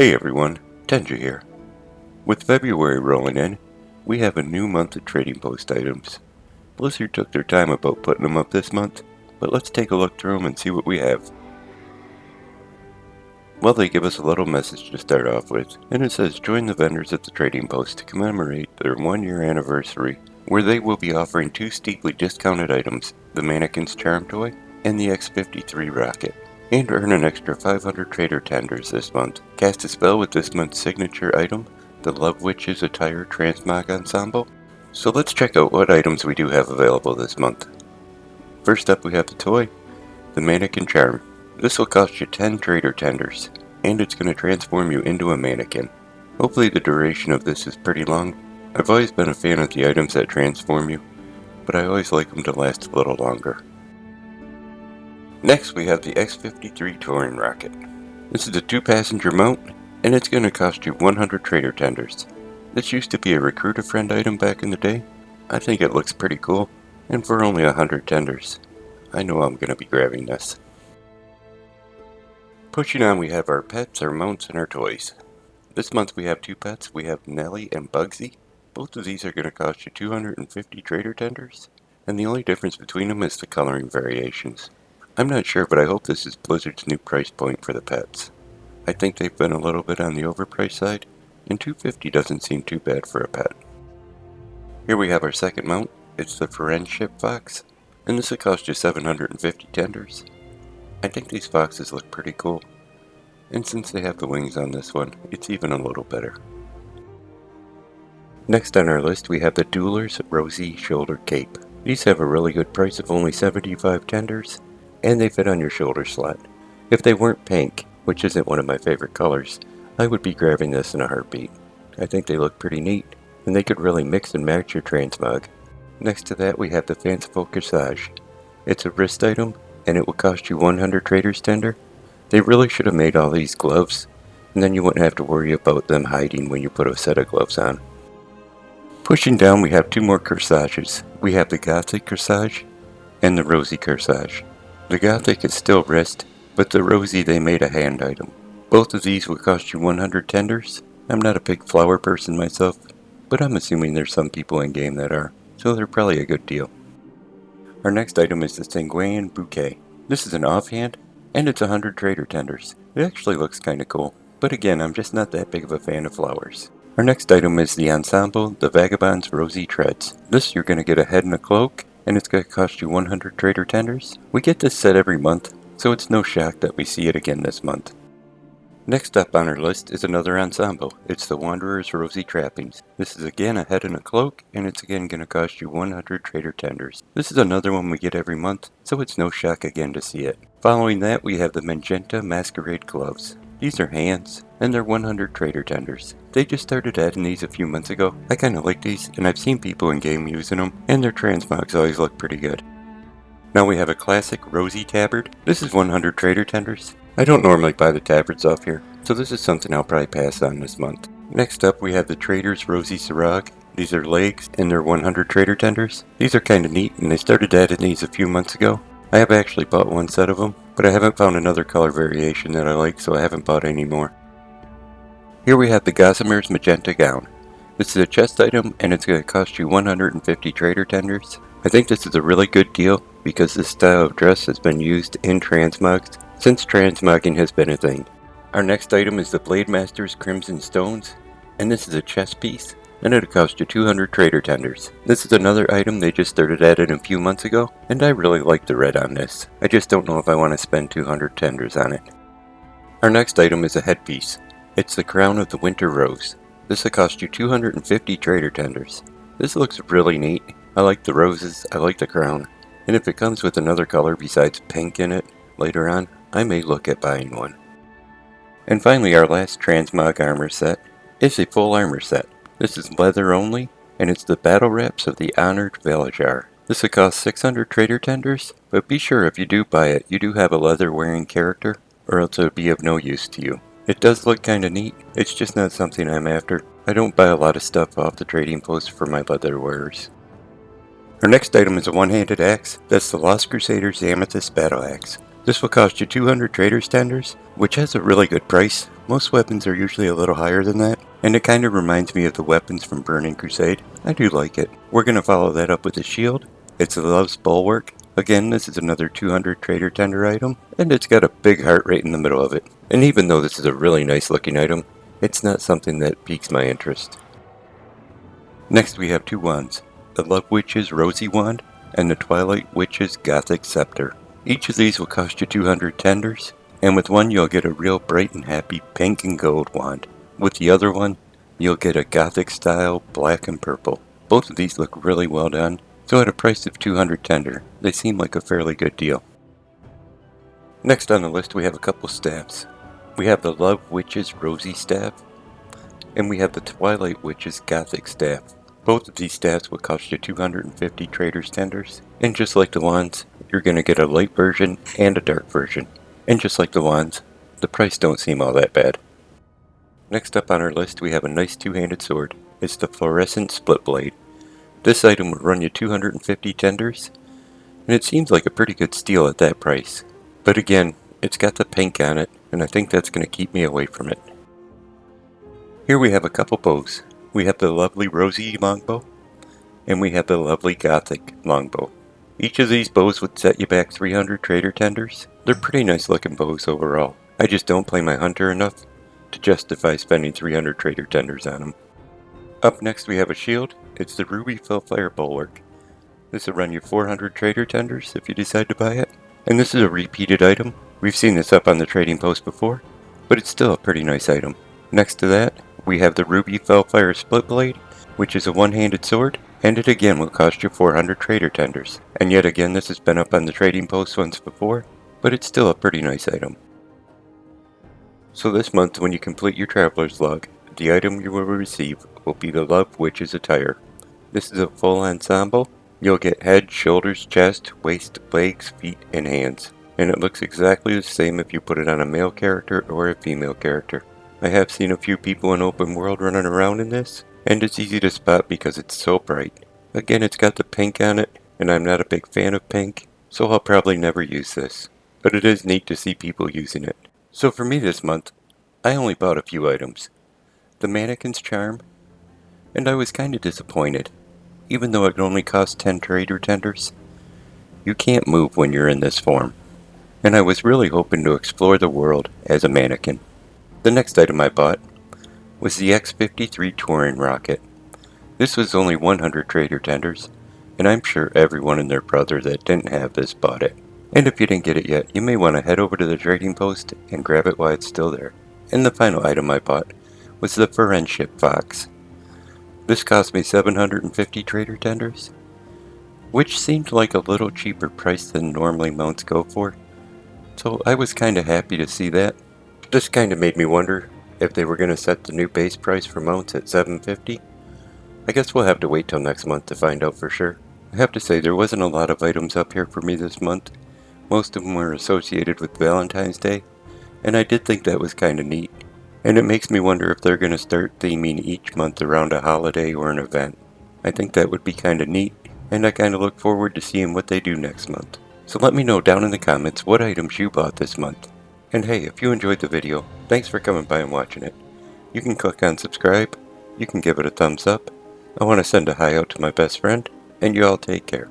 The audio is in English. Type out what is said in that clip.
Hey everyone, Tenja here. With February rolling in, we have a new month of trading post items. Blizzard took their time about putting them up this month, but let's take a look through them and see what we have. Well, they give us a little message to start off with, and it says join the vendors at the trading post to commemorate their 1-year anniversary, where they will be offering 2 steeply discounted items, the Mannequin's Charm Toy and the X-53 rocket. And earn an extra 500 trader tenders this month. Cast a spell with this month's signature item, the Love Witch's Attire Transmog Ensemble. So let's check out what items we do have available this month. First up we have the toy, the Mannequin Charm. This will cost you 10 trader tenders, and it's going to transform you into a mannequin. Hopefully the duration of this is pretty long. I've always been a fan of the items that transform you, but I always like them to last a little longer. Next we have the X-53 touring rocket. This is a 2-passenger mount, and it's going to cost you 100 trader tenders. This used to be a recruit a friend item back in the day. I think it looks pretty cool, and for only 100 tenders, I know I'm going to be grabbing this. Pushing on we have our pets, our mounts, and our toys. This month we have 2 pets. We have Nelly and Bugsy. Both of these are going to cost you 250 trader tenders, and the only difference between them is the coloring variations. I'm not sure, but I hope this is Blizzard's new price point for the pets. I think they've been a little bit on the overpriced side, and 250 doesn't seem too bad for a pet. Here we have our second mount. It's the Friendship Fox, and this will cost you 750 tenders. I think these foxes look pretty cool, and since they have the wings on this one, it's even a little better. Next on our list we have the Dueler's Rosy Shoulder Cape. These have a really good price of only 75 tenders, and they fit on your shoulder slot. If they weren't pink, which isn't one of my favorite colors, I would be grabbing this in a heartbeat. I think they look pretty neat, and they could really mix and match your transmog. Next to that we have the Fanciful Corsage. It's a wrist item, and it will cost you 100 traders tender. They really should have made all these gloves, and then you wouldn't have to worry about them hiding when you put a set of gloves on. Pushing down we have 2 more corsages. We have the Gothic Corsage and the Rosy Corsage. The Gothic is still wrist, but the Rosy they made a hand item. Both of these will cost you 100 tenders. I'm not a big flower person myself, but I'm assuming there's some people in game that are, so they're probably a good deal. Our next item is the Sanguinian Bouquet. This is an offhand, and it's 100 trader tenders. It actually looks kinda cool, but again I'm just not that big of a fan of flowers. Our next item is the Ensemble, the Vagabond's Rosy Treads. This you're gonna get a head and a cloak, and it's going to cost you 100 trader tenders. We get this set every month, so it's no shock that we see it again this month. Next up on our list is another ensemble. It's the Wanderer's Rosy Trappings. This is again a head and a cloak, and it's again going to cost you 100 trader tenders. This is another one we get every month, so it's no shock again to see it. Following that we have the Magenta Masquerade Gloves. These are hands, and they're 100 trader tenders. They just started adding these a few months ago. I kinda like these, and I've seen people in game using them, and their transmogs always look pretty good. Now we have a classic Rosy Tabard. This is 100 trader tenders. I don't normally buy the tabards off here, so this is something I'll probably pass on this month. Next up we have the Trader's Rosy Sarag. These are legs, and they're 100 trader tenders. These are kinda neat, and they started adding these a few months ago. I have actually bought 1 set of them, but I haven't found another color variation that I like, so I haven't bought any more. Here we have the Gossamer's Magenta Gown. This is a chest item, and it's going to cost you 150 trader tenders. I think this is a really good deal, because this style of dress has been used in transmogs since transmogging has been a thing. Our next item is the Blade Master's Crimson Stones, and this is a chest piece, and it'll cost you 200 trader tenders. This is another item they just started adding a few months ago, and I really like the red on this. I just don't know if I want to spend 200 tenders on it. Our next item is a headpiece. It's the Crown of the Winter Rose. This will cost you 250 trader tenders. This looks really neat. I like the roses, I like the crown, and if it comes with another color besides pink in it later on, I may look at buying one. And finally our last transmog armor set is a full armor set. This is leather only, and it's the Battle Wraps of the Honored Valajar. This will cost 600 trader tenders, but be sure if you do buy it, you do have a leather wearing character, or else it would be of no use to you. It does look kinda neat, it's just not something I'm after. I don't buy a lot of stuff off the trading post for my leather wearers. Our next item is a one-handed axe. That's the Lost Crusaders Amethyst Battle Axe. This will cost you 200 Trader's Tenders, which has a really good price. Most weapons are usually a little higher than that, and it kind of reminds me of the weapons from Burning Crusade. I do like it. We're going to follow that up with a shield. It's the Love's Bulwark. Again, this is another 200 Trader Tender item, and it's got a big heart right in the middle of it. And even though this is a really nice looking item, it's not something that piques my interest. Next we have two wands, the Love Witch's Rosy Wand and the Twilight Witch's Gothic Scepter. Each of these will cost you 200 tenders, and with one you'll get a real bright and happy pink and gold wand. With the other one, you'll get a Gothic style black and purple. Both of these look really well done, so at a price of 200 tender, they seem like a fairly good deal. Next on the list we have a couple staffs. We have the Love Witch's Rosy Staff, and we have the Twilight Witch's Gothic Staff. Both of these staffs will cost you 250 Trader's Tenders, and just like the wands, you're going to get a light version and a dark version. And just like the wands, the price don't seem all that bad. Next up on our list we have a nice two-handed sword. It's the Fluorescent Split Blade. This item will run you 250 tenders, and it seems like a pretty good steal at that price. But again, it's got the pink on it, and I think that's going to keep me away from it. Here we have a couple bows. We have the lovely Rosy Longbow, and we have the lovely Gothic Longbow. Each of these bows would set you back 300 Trader Tenders. They're pretty nice looking bows overall. I just don't play my hunter enough to justify spending 300 Trader Tenders on them. Up next we have a shield. It's the Ruby Fellfire Bulwark. This will run you 400 Trader Tenders if you decide to buy it. And this is a repeated item. We've seen this up on the trading post before, but it's still a pretty nice item. Next to that, we have the Ruby Fellfire Split Blade, which is a one-handed sword, and it again will cost you 400 Trader Tenders. And yet again, this has been up on the trading post once before, but it's still a pretty nice item. So this month, when you complete your Traveler's Log, the item you will receive will be the Love Witch's Attire. This is a full ensemble. You'll get head, shoulders, chest, waist, legs, feet, and hands. And it looks exactly the same if you put it on a male character or a female character. I have seen a few people in open world running around in this, and it's easy to spot because it's so bright. Again, it's got the pink on it, and I'm not a big fan of pink, so I'll probably never use this. But it is neat to see people using it. So for me this month, I only bought a few items. The Mannequin's Charm, and I was kinda disappointed. Even though it only cost 10 Trader Tenders, you can't move when you're in this form. And I was really hoping to explore the world as a mannequin. The next item I bought was the X-53 Touring Rocket. This was only 100 Trader Tenders, and I'm sure everyone and their brother that didn't have this bought it. And if you didn't get it yet, you may want to head over to the trading post and grab it while it's still there. And the final item I bought was the Friendship Fox. This cost me 750 Trader Tenders, which seemed like a little cheaper price than normally mounts go for, so I was kinda happy to see that. This kinda made me wonder if they were gonna set the new base price for mounts at 750. I guess we'll have to wait till next month to find out for sure. I have to say there wasn't a lot of items up here for me this month. Most of them were associated with Valentine's Day, and I did think that was kinda neat. And it makes me wonder if they're going to start theming each month around a holiday or an event. I think that would be kind of neat, and I kind of look forward to seeing what they do next month. So let me know down in the comments what items you bought this month. And hey, if you enjoyed the video, thanks for coming by and watching it. You can click on subscribe, you can give it a thumbs up. I want to send a hi out to my best friend, and you all take care.